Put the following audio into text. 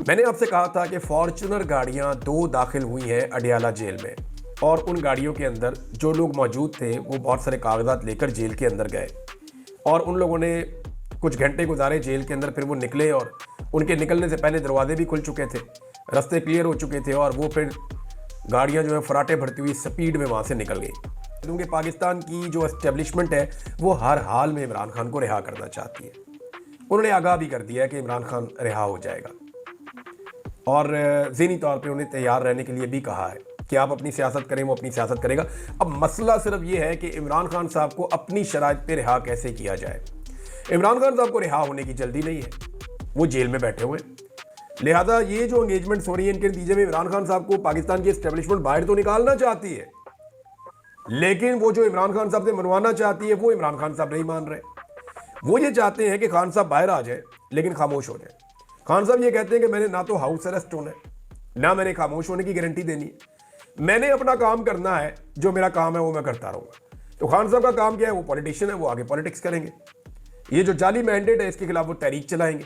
मैंने आपसे कहा था कि फॉर्च्यूनर गाड़ियां 2 दाखिल हुई हैं अडियाला जेल में और उन गाड़ियों के अंदर जो लोग मौजूद थे वो बहुत सारे कागजात लेकर जेल के अंदर गए और उन लोगों ने कुछ घंटे गुजारे जेल के अंदर। फिर वो निकले और उनके निकलने से पहले दरवाजे भी खुल चुके थे, रास्ते क्लियर हो चुके थे और वो फिर गाड़ियां जो है फराटे भरती हुई स्पीड में वहाँ से निकल गई, क्योंकि पाकिस्तान की जो एस्टेब्लिशमेंट है वो हर हाल में इमरान खान को रिहा करना चाहती है। उन्होंने आगाह भी कर दिया है कि इमरान खान रिहा हो जाएगा और ज़हनी तौर पे उन्हें तैयार रहने के लिए भी कहा है कि आप अपनी सियासत करें, वो अपनी सियासत करेगा। अब मसला सिर्फ ये है कि इमरान खान साहब को अपनी शराइत पे रिहा कैसे किया जाए। इमरान खान साहब को रिहा होने की जल्दी नहीं है, वो जेल में बैठे हुए, लिहाजा ये जो एंगेजमेंट्स हो रही है इनके नतीजे में इमरान खान साहब को पाकिस्तान की एस्टेब्लिशमेंट बाहर तो निकालना चाहती है, लेकिन वो जो इमरान खान साहब से मनवाना चाहती है वो इमरान खान साहब नहीं मान रहे। वो ये चाहते हैं कि खान साहब बाहर आ जाए लेकिन खामोश हो जाए। खान साहब ये कहते हैं कि मैंने ना तो हाउस अरेस्ट होना है, ना मैंने खामोश होने की गारंटी देनी है, मैंने अपना काम करना है, जो मेरा काम है वो मैं करता रहूंगा। तो खान साहब का काम क्या है, वो पॉलिटिशियन है, वो आगे पॉलिटिक्स करेंगे। ये जो जाली मैंडेट है इसके खिलाफ वो तहरीक चलाएंगे।